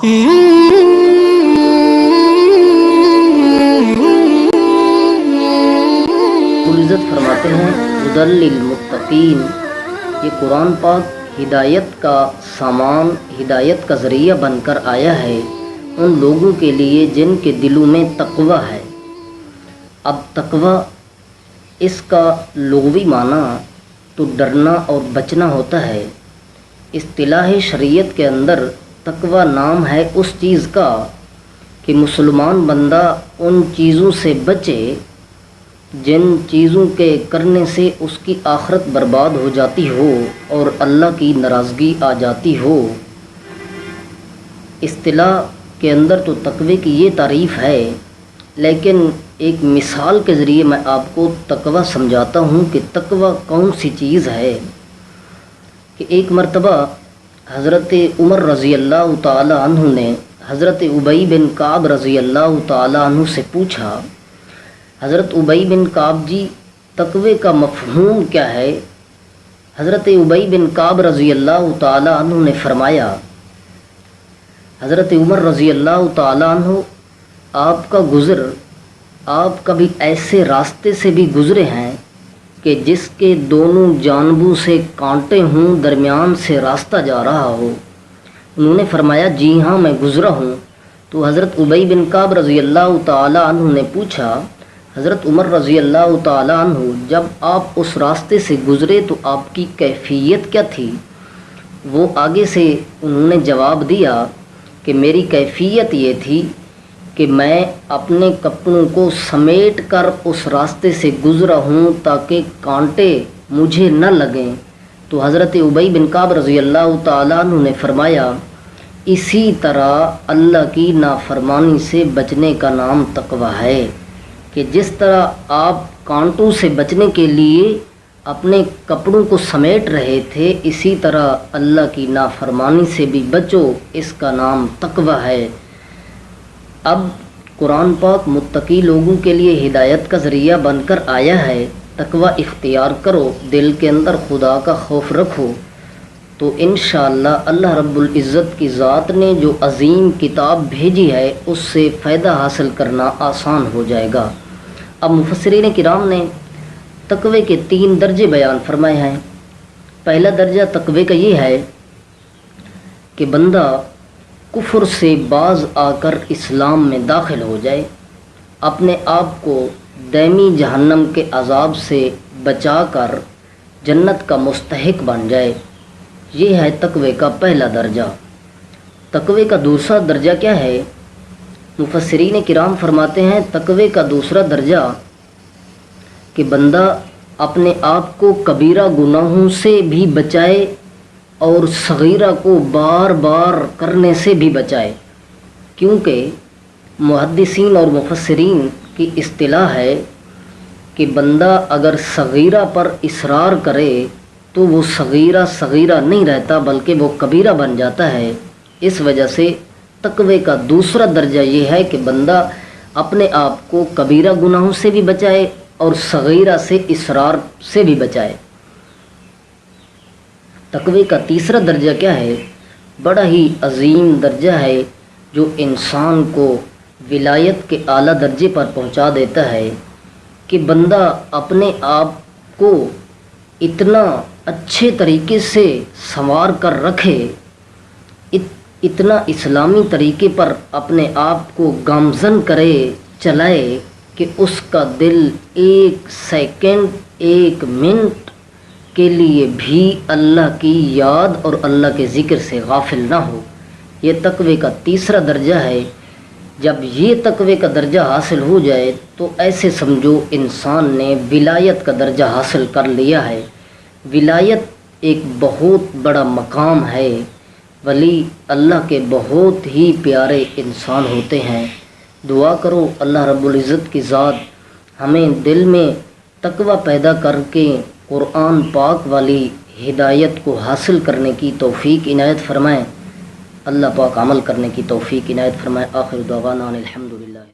عزت فرماتے ہیں ہدی للمتقین، یہ قرآن پاک ہدایت کا سامان، ہدایت کا ذریعہ بن کر آیا ہے ان لوگوں کے لیے جن کے دلوں میں تقوی ہے۔ اب تقوی اس کا لغوی معنی تو ڈرنا اور بچنا ہوتا ہے۔ اصطلاح شریعت کے اندر تقوی نام ہے اس چیز کا کہ مسلمان بندہ ان چیزوں سے بچے جن چیزوں کے کرنے سے اس کی آخرت برباد ہو جاتی ہو اور اللہ کی ناراضگی آ جاتی ہو۔ اصطلاح کے اندر تو تقوی کی یہ تعریف ہے، لیکن ایک مثال کے ذریعے میں آپ کو تقوی سمجھاتا ہوں کہ تقوی کون سی چیز ہے۔ کہ ایک مرتبہ حضرت عمر رضی اللہ تعالی عنہ نے حضرت ابی بن کعب رضی اللہ تعالی عنہ سے پوچھا، حضرت ابی بن کعب جی تقوی کا مفہوم کیا ہے؟ حضرت ابی بن کعب رضی اللہ تعالی عنہ نے فرمایا، حضرت عمر رضی اللہ تعالی عنہ آپ کبھی ایسے راستے سے بھی گزرے ہیں کہ جس کے دونوں جانبوں سے کانٹے ہوں، درمیان سے راستہ جا رہا ہو؟ انہوں نے فرمایا جی ہاں میں گزرا ہوں۔ تو حضرت ابی بن کعب رضی اللہ تعالی عنہ نے پوچھا، حضرت عمر رضی اللہ تعالی عنہ جب آپ اس راستے سے گزرے تو آپ کی کیفیت کیا تھی؟ وہ آگے سے انہوں نے جواب دیا کہ میری کیفیت یہ تھی کہ میں اپنے کپڑوں کو سمیٹ کر اس راستے سے گزرا ہوں تاکہ کانٹے مجھے نہ لگیں۔ تو حضرت ابی بن کعب رضی اللہ تعالیٰ عنہ نے فرمایا، اسی طرح اللہ کی نافرمانی سے بچنے کا نام تقوی ہے، کہ جس طرح آپ کانٹوں سے بچنے کے لیے اپنے کپڑوں کو سمیٹ رہے تھے، اسی طرح اللہ کی نافرمانی سے بھی بچو، اس کا نام تقوی ہے۔ اب قرآن پاک متقی لوگوں کے لیے ہدایت کا ذریعہ بن کر آیا ہے۔ تقوی اختیار کرو، دل کے اندر خدا کا خوف رکھو، تو انشاءاللہ اللہ رب العزت کی ذات نے جو عظیم کتاب بھیجی ہے اس سے فائدہ حاصل کرنا آسان ہو جائے گا۔ اب مفسرین کرام نے تقوی کے 3 درجے بیان فرمائے ہیں۔ پہلا درجہ تقوی کا یہ ہے کہ بندہ کفر سے باز آ کر اسلام میں داخل ہو جائے، اپنے آپ کو دائمی جہنم کے عذاب سے بچا کر جنت کا مستحق بن جائے۔ یہ ہے تقوی کا پہلا درجہ۔ تقوی کا دوسرا درجہ کیا ہے؟ مفسرین کرام فرماتے ہیں تقوی کا دوسرا درجہ کہ بندہ اپنے آپ کو کبیرہ گناہوں سے بھی بچائے اور صغیرہ کو بار بار کرنے سے بھی بچائے، کیونکہ محدثین اور مفسرین کی اصطلاح ہے کہ بندہ اگر صغیرہ پر اصرار کرے تو وہ صغیرہ نہیں رہتا بلکہ وہ کبیرہ بن جاتا ہے۔ اس وجہ سے تقوی کا دوسرا درجہ یہ ہے کہ بندہ اپنے آپ کو کبیرہ گناہوں سے بھی بچائے اور صغیرہ سے اصرار سے بھی بچائے۔ تقوی کا تیسرا درجہ کیا ہے؟ بڑا ہی عظیم درجہ ہے جو انسان کو ولایت کے اعلیٰ درجے پر پہنچا دیتا ہے کہ بندہ اپنے آپ کو اتنا اچھے طریقے سے سنوار کر رکھے، اتنا اسلامی طریقے پر اپنے آپ کو گامزن کرے، چلائے کہ اس کا دل 1 سیکنڈ 1 منٹ کے لیے بھی اللہ کی یاد اور اللہ کے ذکر سے غافل نہ ہو۔ یہ تقوی کا تیسرا درجہ ہے۔ جب یہ تقوی کا درجہ حاصل ہو جائے تو ایسے سمجھو انسان نے ولایت کا درجہ حاصل کر لیا ہے۔ ولایت ایک بہت بڑا مقام ہے۔ ولی اللہ کے بہت ہی پیارے انسان ہوتے ہیں۔ دعا کرو اللہ رب العزت کی ذات ہمیں دل میں تقوی پیدا کر کے قرآن پاک والی ہدایت کو حاصل کرنے کی توفیق عنایت فرمائے۔ اللہ پاک عمل کرنے کی توفیق عنایت فرمائے۔ آخر دعوانا الحمدللہ۔